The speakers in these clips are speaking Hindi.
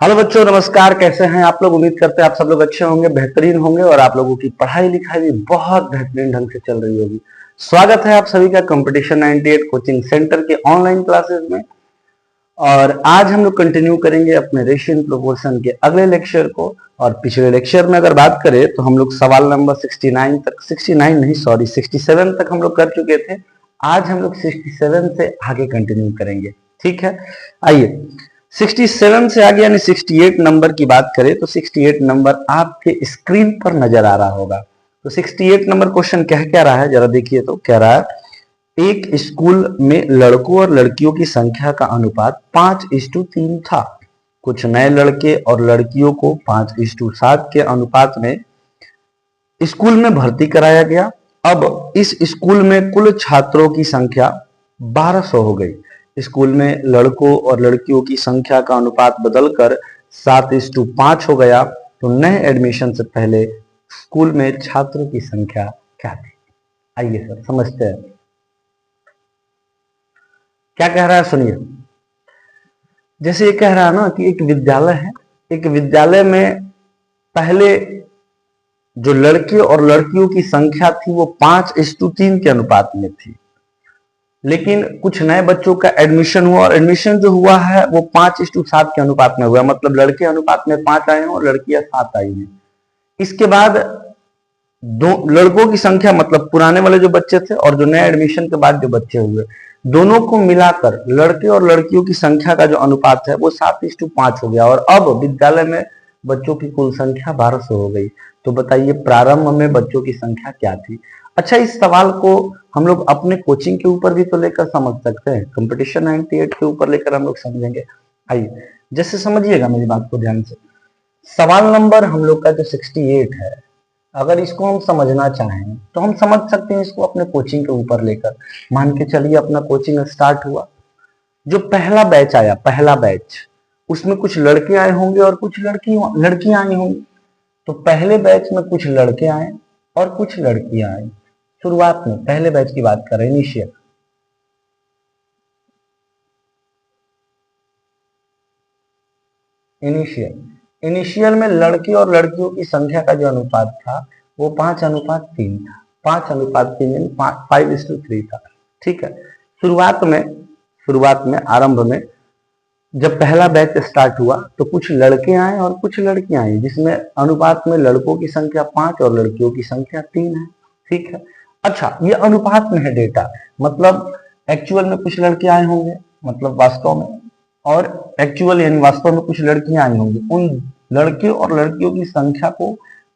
हेलो बच्चों, नमस्कार। कैसे हैं आप लोग? उम्मीद करते हैं आप सब लोग अच्छे होंगे, बेहतरीन होंगे और आप लोगों की पढ़ाई लिखाई भी बहुत बेहतरीन ढंग से चल रही होगी। स्वागत है आप सभी का कंपटीशन 98 कोचिंग सेंटर के ऑनलाइन क्लासेस में। और आज हम लोग कंटिन्यू करेंगे अपने रेशियो एंड प्रोपोर्शन के अगले लेक्चर को। और पिछले लेक्चर में अगर बात करें तो हम लोग सवाल नंबर 69 तक, 69 नहीं सॉरी 67 तक हम लोग कर चुके थे। आज हम लोग 67 से आगे कंटिन्यू करेंगे। ठीक है, आइए 67 से आगे यानी 68 नंबर की बात करें तो 68 नंबर आपके स्क्रीन पर नजर आ रहा होगा। तो 68 नंबर क्वेश्चन कह क्या रहा है, जरा देखिए। तो कह रहा है एक स्कूल में लड़कों और लड़कियों की संख्या का अनुपात 5:3 था। कुछ नए लड़के और लड़कियों को 5:7 के अनुपात में स्कूल में भर्ती कराया गया। अब इस स्कूल में कुल छात्रों की संख्या 1200 हो गई। स्कूल में लड़कों और लड़कियों की संख्या का अनुपात बदलकर 7:5 हो गया। तो नए एडमिशन से पहले स्कूल में छात्रों की संख्या क्या थी? आइए सर समझते हैं क्या कह रहा है, सुनिए। जैसे ये कह रहा है ना कि एक विद्यालय है, एक विद्यालय में पहले जो लड़के और लड़कियों की संख्या थी वो 5:3 के अनुपात में थी। लेकिन कुछ नए बच्चों का एडमिशन हुआ और एडमिशन जो हुआ है वो 5:7 के अनुपात में हुआ। मतलब लड़के अनुपात में 5 आए हैं और लड़कियां 7 आई हैं। इसके बाद दो लड़कों की संख्या, मतलब पुराने वाले जो बच्चे थे और जो नए एडमिशन के बाद जो बच्चे हुए, दोनों को मिलाकर लड़के और लड़कियों की संख्या का जो अनुपात है वो 7:5 हो गया। और अब विद्यालय में बच्चों की कुल संख्या 1200 हो गई। तो बताइए प्रारंभ में बच्चों की संख्या क्या थी? अच्छा, इस सवाल को हम लोग अपने कोचिंग के ऊपर भी तो लेकर समझ सकते हैं। कंपटीशन 98 के ऊपर लेकर हम लोग समझेंगे। आइए जैसे समझिएगा मेरी बात को ध्यान से। सवाल नंबर हम लोग का जो 68 है, अगर इसको हम समझना चाहें तो हम समझ सकते हैं इसको अपने कोचिंग के ऊपर लेकर। मान के चलिए अपना कोचिंग स्टार्ट हुआ। जो पहला बैच आया, पहला बैच, उसमें कुछ लड़के आए होंगे और कुछ लड़कियां आई होंगी। तो पहले बैच में कुछ लड़के आए और कुछ लड़कियां आई। शुरुआत में पहले बैच की बात करें, इनिशियल इनिशियल इनिशियल में लड़के और लड़कियों की संख्या का जो अनुपात था वो 5:3 था। 5:3 यानी 5:3 था। ठीक है। शुरुआत में आरंभ में जब पहला बैच स्टार्ट हुआ तो कुछ लड़के आए और कुछ लड़कियां आई, जिसमें अनुपात में लड़कों की संख्या 5 और लड़कियों की संख्या 3 है। ठीक है। अच्छा, ये अनुपात में है डेटा, मतलब एक्चुअल में कुछ लड़के आए होंगे, मतलब वास्तव में, और एक्चुअल यानी वास्तव में कुछ लड़कियां आई होंगी। उन लड़के और लड़कियों की संख्या को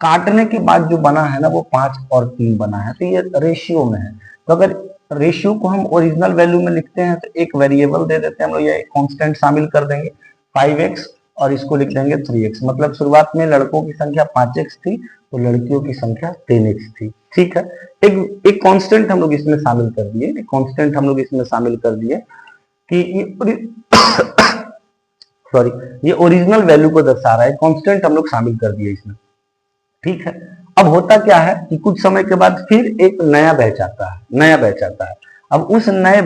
काटने के बाद जो बना है ना वो 5 और 3 बना है। तो ये रेशियो में है। तो अगर रेशियो को हम ओरिजिनल वैल्यू में लिखते हैं तो एक वेरिएबल दे देते हैं हम लोग, या एक कांस्टेंट शामिल कर देंगे 5x और इसको लिख देंगे 3x। मतलब शुरुआत में लड़कों की संख्या 5x थी तो लड़कियों की संख्या 3x थी। ठीक है। एक कांस्टेंट हम लोग इसमें शामिल कर दिए, कि सॉरी, ये ओरिजिनल वैल्यू को दर्शा रहा है, कांस्टेंट हम लोग शामिल कर दिए इसमें। ठीक है। अब होता क्या है कि कुछ समय के बाद फिर एक नया बैच आता है। अब उस नए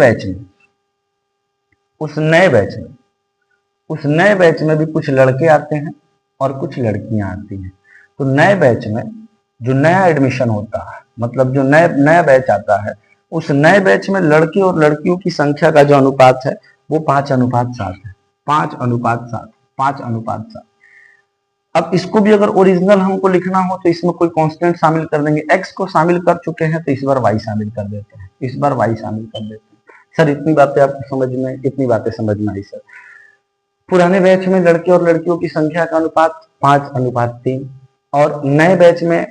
बैच में भी कुछ लड़के आते हैं और कुछ लड़कियां आती हैं। तो नए बैच में जो नया एडमिशन होता है, मतलब जो नया बैच आता है, उस नए बैच में लड़के और लड़कियों की संख्या का जो अनुपात है वो 5:7 है। 5:7। अब इसको भी अगर ओरिजिनल हमको लिखना हो तो इसमें कोई कांस्टेंट शामिल कर देंगे। x को शामिल कर चुके हैं तो इस बार y शामिल कर देते हैं। सर इतनी बातें समझ में आई सर। पुराने बैच में लड़के और लड़कियों की संख्या का अनुपात 5:3 और नए बैच में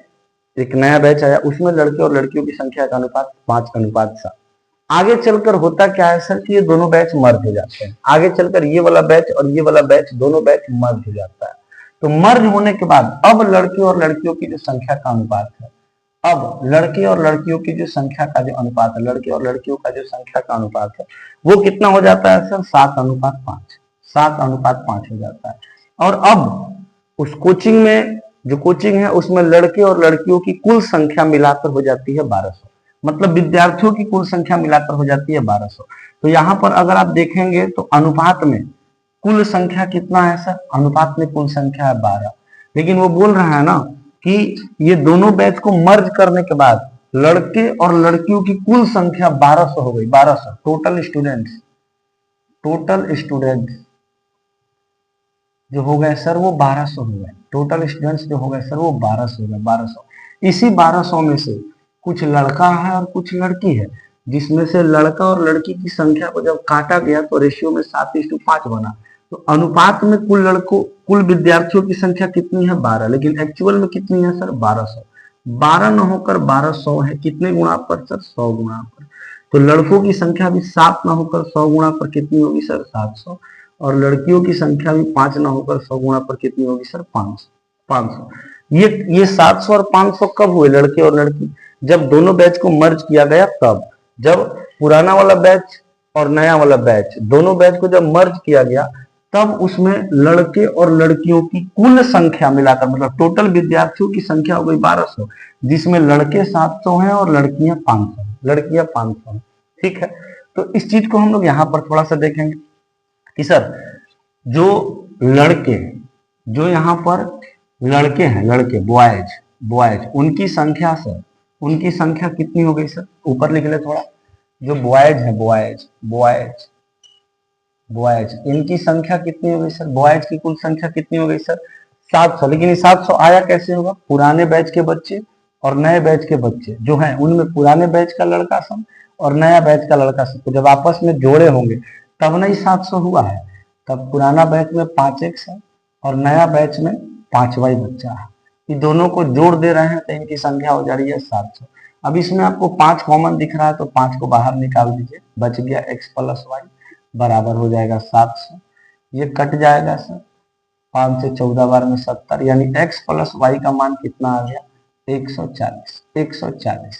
एक नया बैच आया, उसमें लड़के और लड़कियों की संख्या का अनुपात 5:7। आगे चलकर होता क्या है सर कि ये दोनों बैच मर्ज हो जाते हैं। आगे चलकर ये वाला बैच और ये वाला बैच, दोनों बैच मर्ज हो जाता है। तो मर्ज होने के बाद अब लड़के और लड़कियों की जो संख्या का अनुपात है, लड़के और लड़कियों का जो संख्या का अनुपात है वो कितना हो जाता है सर? 7:5। 7:5 हो जाता है। और अब उस कोचिंग में, जो कोचिंग है उसमें लड़के और लड़कियों की कुल संख्या मिलाकर हो जाती है 1200। मतलब विद्यार्थियों की कुल संख्या मिलाकर हो जाती है 1200। तो यहाँ पर अगर आप देखेंगे तो अनुपात में कुल संख्या कितना है सर, अनुपात में कुल संख्या है 12। लेकिन वो बोल रहा है ना कि ये दोनों बैच को मर्ज करने के बाद लड़के और लड़कियों की कुल संख्या 1200 हो गई। 1200 टोटल स्टूडेंट्स जो हो गए सर वो 1200 हो गए। टोटल स्टूडेंट्स जो हो गए सर वो 1200 हो गए। 1200, इसी 1200 में से कुछ लड़का है और कुछ लड़की है, जिसमें से लड़का और लड़की की संख्या को जब काटा गया तो रेशियो में 7:5 बना। तो अनुपात में कुल विद्यार्थियों की संख्या कितनी है, 12। लेकिन एक्चुअल में कितनी है सर, 1200। 12 न होकर 1200 है, कितने गुणा पर सर, 100 गुणा पर। तो लड़कों की संख्या भी 7 न होकर 100 गुणा पर कितनी होगी सर, 700। और लड़कियों की संख्या भी 5 न होकर 100 गुणा पर कितनी होगी सर, 500। ये 700 और 500 कब हुए लड़के और लड़की, जब दोनों बैच को मर्ज किया गया तब। जब पुराना वाला बैच और नया वाला बैच, दोनों बैच को जब मर्ज किया गया तब उसमें लड़के और लड़कियों की कुल संख्या मिलाकर, मतलब टोटल विद्यार्थियों की संख्या हो गई 1200, जिसमें लड़के 700 हैं और लड़कियां 500 हैं। ठीक है, तो इस चीज को हम लोग यहाँ पर थोड़ा सा देखेंगे कि सर जो लड़के, जो यहाँ पर लड़के हैं, लड़के बॉयज उनकी संख्या सर, उनकी संख्या कितनी हो गई सर, ऊपर लिख ले थोड़ा। जो बॉयज है, बॉयज इनकी संख्या कितनी हो गई सर, बॉयज की कुल संख्या कितनी हो गई सर, 700। लेकिन ये 700 आया कैसे होगा, पुराने बैच के बच्चे और नए बैच के बच्चे जो हैं उनमें पुराने बैच का लड़का सम और नया बैच का लड़का सम, तो जब आपस में जोड़े होंगे तब नहीं 700 हुआ है। तब पुराना बैच में 5x है और नया बैच में 5y बच्चा है। ये दोनों को जोड़ दे रहे हैं तो इनकी संख्या हो जा रही है 700। अब इसमें आपको 5 कॉमन दिख रहा है तो 5 को बाहर निकाल दीजिए, बच गया x + y बराबर हो जाएगा 700। ये कट जाएगा सर, 5 से 14 बार में 70, यानी x + y का मान कितना आ गया, 140।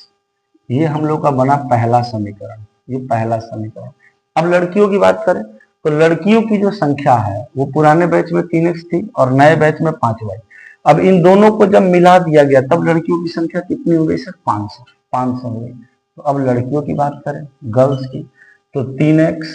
ये हम लोग का बना पहला समीकरण, ये पहला समीकरण। अब लड़कियों की बात करें तो लड़कियों की जो संख्या है वो पुराने बैच में 3x थी और नए बैच में 5y। अब इन दोनों को जब मिला दिया गया तब लड़कियों की संख्या कितनी हो गई सर, 500 हो गई। तो अब लड़कियों की बात करें, गर्ल्स की, तो 3x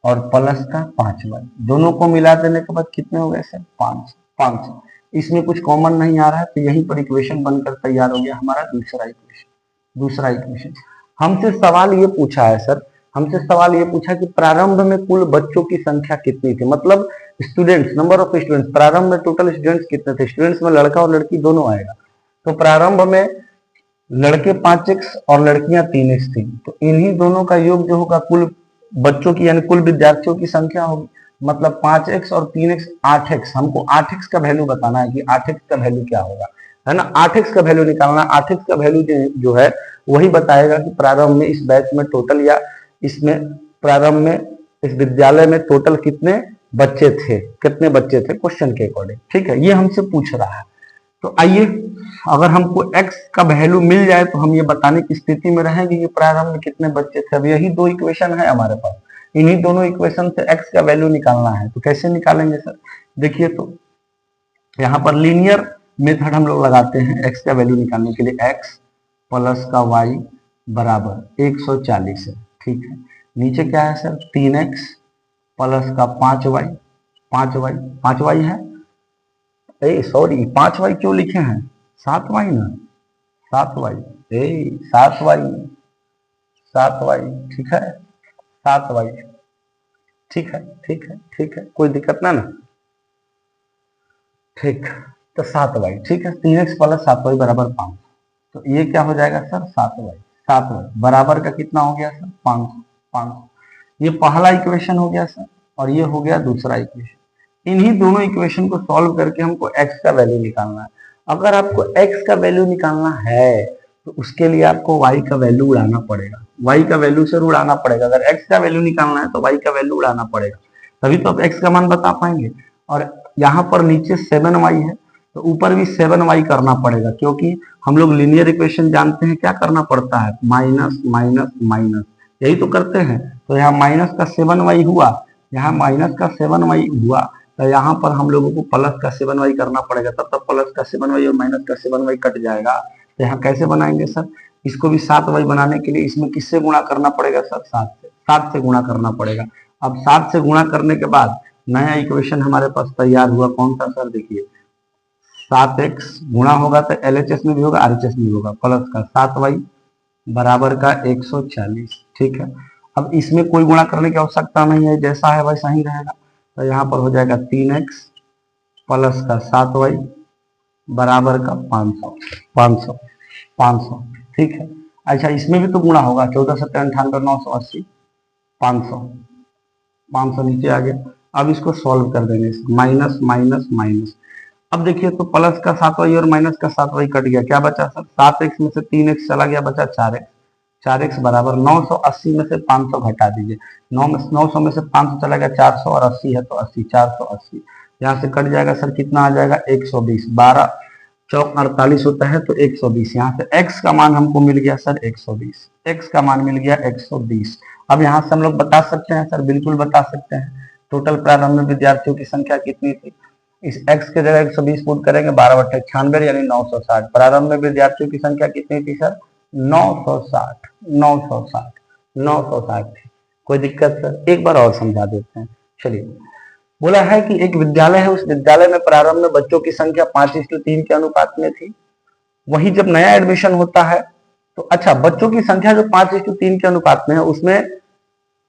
और प्लस का 5y, दोनों को मिला देने के बाद कितने हो गए सर, 500। इसमें कुछ कॉमन नहीं आ रहा है तो यहीं पर इक्वेशन बनकर तैयार हो गया हमारा दूसरा इक्वेशन। हमसे सवाल ये पूछा है सर, हमसे सवाल ये पूछा कि प्रारंभ में कुल बच्चों की संख्या कितनी थी, मतलब स्टूडेंट्स, नंबर ऑफ स्टूडेंट्स। प्रारंभ में टोटल स्टूडेंट्स कितने थे, स्टूडेंट्स में लड़का और लड़की दोनों आएगा। तो प्रारंभ में लड़के 5x और लड़कियां 3x थी, तो इन्हीं दोनों का योग जो होगा कुल बच्चों की यानी कुल विद्यार्थियों की संख्या होगी। मतलब 5x और 3x 8x। हमको 8x का वैल्यू बताना है कि 8x का वैल्यू क्या होगा, है ना। 8x का वैल्यू निकालना, 8x का वैल्यू जो है वही बताएगा कि प्रारंभ में इस बैच में टोटल, या इसमें प्रारंभ में इस विद्यालय में टोटल कितने बच्चे थे, क्वेश्चन के अकॉर्डिंग। ठीक है, ये हमसे पूछ रहा है। तो आइए, अगर हमको x का वैल्यू मिल जाए तो हम ये बताने की स्थिति में रहेंगे कि प्रारंभ में कितने बच्चे थे। अब यही 2 इक्वेशन है हमारे पास, इन्हीं दोनों इक्वेशन से x का वैल्यू निकालना है। तो कैसे निकालेंगे सर, देखिए, तो यहाँ पर लीनियर मेथड हम लोग लगाते हैं x का वैल्यू निकालने के लिए। x + का y बराबर 140 है। ठीक है, नीचे क्या है सर, 3x + का 5y है। सॉरी, 5y क्यों लिखे हैं, 7y ना, 7y, 7y, ठीक है, 7y, ठीक है, कोई दिक्कत ना। ठीक, तो 7y, ठीक है, 3x + 7y बराबर 5। तो ये क्या हो जाएगा सर, 7y बराबर का कितना हो गया सर, 500। ये पहला इक्वेशन हो गया सर, और ये हो गया दूसरा इक्वेशन। इन्हीं दोनों इक्वेशन को सॉल्व करके हमको x का वैल्यू निकालना है। अगर आपको x का वैल्यू निकालना है तो उसके लिए आपको y का वैल्यू उड़ाना पड़ेगा, y का वैल्यू से उड़ाना पड़ेगा। अगर x का वैल्यू निकालना है तो y का वैल्यू उड़ाना पड़ेगा, तभी तो आप x का मान बता पाएंगे। और यहाँ पर नीचे 7y है तो ऊपर भी 7y करना पड़ेगा, क्योंकि हम लोग लीनियर इक्वेशन जानते हैं क्या करना पड़ता है, माइनस माइनस माइनस, यही तो करते हैं। तो यहाँ माइनस का 7y हुआ, यहाँ माइनस का 7y हुआ, तो यहाँ पर हम लोगों को प्लस का 7y करना पड़ेगा, तब तक प्लस का 7y और माइनस का 7y कट जाएगा। तो यहाँ कैसे बनाएंगे सर, इसको भी 7y बनाने के लिए इसमें किससे गुणा करना पड़ेगा सर, 7 से गुणा करना पड़ेगा। अब 7 से गुणा करने के बाद नया इक्वेशन हमारे पास तैयार हुआ, कौन सा सर? देखिए 7x गुणा होगा तो LHS में भी होगा, RHS में भी होगा, प्लस का 7y बराबर का 140। ठीक है, अब इसमें कोई गुणा करने की आवश्यकता नहीं है, जैसा है वैसा ही रहेगा। तो यहाँ पर हो जाएगा 3x प्लस का 7y बराबर का 500 500 500। ठीक है, अच्छा इसमें भी तो गुणा होगा, 14 7 98 980 500 500 नीचे आ गया। अब इसको सॉल्व कर देंगे, माइनस माइनस माइनस। अब देखिए तो प्लस का 7y और माइनस का 7y कट गया, क्या बचा सर? 7x में से 3x चला गया, बचा 4x। 4x बराबर 980 में से 500 घटा दीजिए, 900 में से 500 चला गया 400 और 80 है तो 80, 480 यहाँ से कट जाएगा सर, कितना आ जाएगा? 120। 12 चौक 48 होता है तो 120। यहाँ से x का मान हमको मिल गया सर 120, x का मान मिल गया 120। अब यहाँ से हम लोग बता सकते हैं सर, बिल्कुल बता सकते हैं, टोटल प्रारंभ में विद्यार्थियों की संख्या कितनी थी? इस x के जगह 120 पुट करेंगे, 12 बटे 96 यानी 960। प्रारंभ में विद्यार्थियों की संख्या कितनी थी सर? 960 960 960 थी। कोई दिक्कत सर? एक बार और समझा देते हैं। चलिए, बोला है कि एक विद्यालय है, उस विद्यालय में प्रारंभ में बच्चों की संख्या 5:3 के अनुपात में थी। वही जब नया एडमिशन होता है तो अच्छा, बच्चों की संख्या जो 5:3 के अनुपात में है उसमें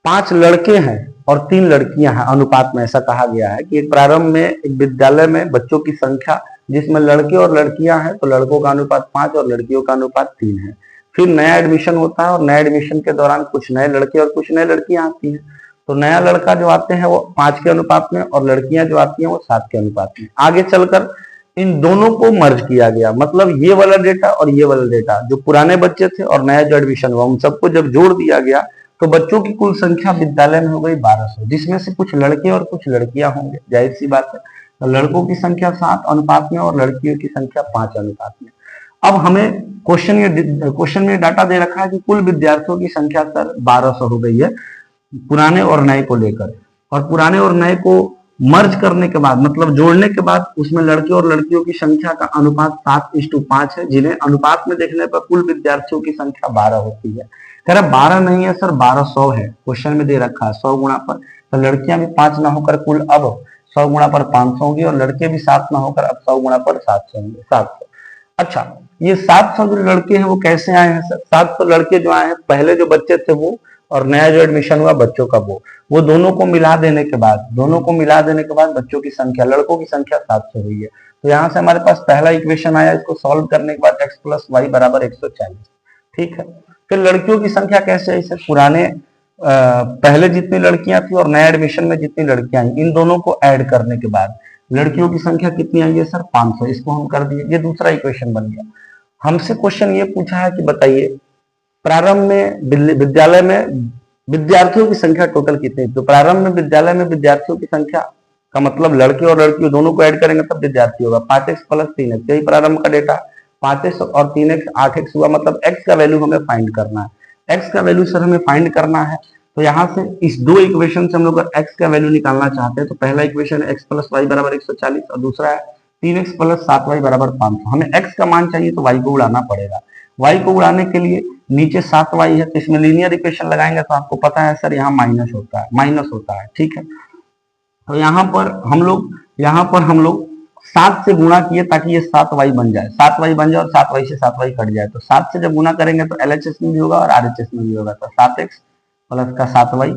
5 लड़के हैं और 3 लड़कियां हैं अनुपात में। ऐसा कहा गया है कि एक प्रारंभ में एक विद्यालय में बच्चों की संख्या जिसमें लड़के और लड़कियां हैं तो लड़कों का अनुपात 5 और लड़कियों का अनुपात 3 है। फिर नया एडमिशन होता है और नया एडमिशन के दौरान कुछ नए लड़के और कुछ नए लड़कियां आती हैं, तो नया लड़का जो आते हैं वो 5 के अनुपात में और लड़कियां जो आती हैं वो 7 के अनुपात में। आगे चलकर इन दोनों को मर्ज किया गया, मतलब ये वाला डेटा और ये वाला डेटा, जो पुराने बच्चे थे और नया जो एडमिशन हुआ उन सबको जब जोड़ दिया गया तो बच्चों की कुल संख्या विद्यालय में हो गई 1200, जिसमें से कुछ लड़के और कुछ लड़कियां होंगे, जाहिर सी बात है। तो लड़कों की संख्या 7 अनुपात में और लड़कियों की संख्या 5 अनुपात में। अब हमें क्वेश्चन में डाटा दे रखा है कि कुल विद्यार्थियों की संख्या सर 1200 हो गई है पुराने और नए को लेकर, और पुराने और नए को मर्ज करने के बाद मतलब जोड़ने के बाद उसमें लड़के और लड़कियों की संख्या का अनुपात 7:5 है, जिन्हें अनुपात में देखने पर कुल विद्यार्थियों की संख्या 12 होती है। कह रहा 12 नहीं है सर, 1200 है, क्वेश्चन में दे रखा है 100 गुणा पर, तो लड़कियां भी 5 ना होकर कुल अब 100 गुणा पर 500 होगी और लड़के भी 7 ना होकर अब 100 गुणा पर 700 होंगे, 700। अच्छा, ये 700 जो लड़के हैं वो कैसे आए हैं सर? 700 लड़के जो आए हैं, पहले जो बच्चे थे वो और नया जो एडमिशन हुआ बच्चों का वो दोनों को मिला देने के बाद बच्चों की संख्या, लड़कों की संख्या 700 हुई है। तो यहाँ से हमारे पास पहला इक्वेशन आया, इसको सॉल्व करने के बाद x + y बराबर 140। ठीक है, फिर लड़कियों की संख्या कैसे है? पुराने पहले जितनी लड़कियां थी और नया एडमिशन में जितनी लड़कियां आई, इन दोनों को ऐड करने के बाद लड़कियों की संख्या कितनी आई है सर? 500। इसको हम कर दिए, ये दूसरा इक्वेशन बन गया। हमसे क्वेश्चन ये पूछा है कि बताइए प्रारंभ में विद्यालय में विद्यार्थियों की संख्या टोटल कितनी? तो प्रारंभ में विद्यालय में विद्यार्थियों की संख्या का मतलब लड़के और लड़कियों दोनों को ऐड करेंगे तब विद्यार्थी होगा। 5x + 3x, यही प्रारंभ का डेटा। 5x और 3x 8x हुआ, मतलब x का वैल्यू हमें फाइंड करना है। x का वैल्यू सर हमें फाइंड करना है, तो यहाँ से इस दो इक्वेशन से हम लोग अगर x का वैल्यू निकालना चाहते हैं तो पहला इक्वेशन है x + y बराबर 140 और दूसरा है 3x + 7y बराबर 500। हमें x का मान चाहिए तो y को उड़ाना पड़ेगा। y को उड़ाने के लिए नीचे 7y है तो इसमें लीनियर इक्वेशन लगाएंगे तो आपको पता है सर यहाँ माइनस होता है। ठीक है, तो यहाँ पर हम लोग 7 से गुणा किए ताकि ये 7y बन जाए, 7y बन जाए और 7y से 7y कट जाए। तो 7 से जब गुणा करेंगे तो LHS में भी होगा और RHS में भी होगा, तो 7x प्लस का 7y,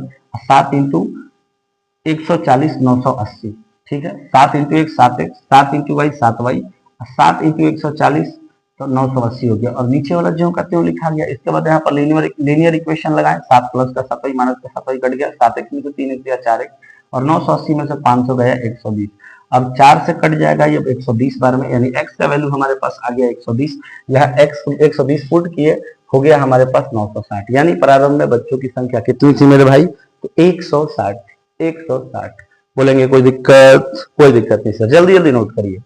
7 इंटू 140 980। ठीक है, 7 into 1 7x, 7 into y 7y, 7 into 140 तो 980 हो गया और नीचे वाला जो का त्यों लिखा गया। इसके बाद यहाँ पर लीनियर इक्वेशन लगाएं, 7 प्लस का 7y माइनस का 7y कट गया, 7x में से 3x दिया 4x और 980 में से 500 गया 120। अब 4 से कट जाएगा ये 120 बार में, यानी x का वैल्यू हमारे पास आ गया 120। यह x 120 पुट किए हो गया हमारे पास 960, यानी प्रारंभ में बच्चों की संख्या कितनी थी मेरे भाई? तो 160। बोलेंगे कोई दिक्कत नहीं सर, जल्दी नोट करिए।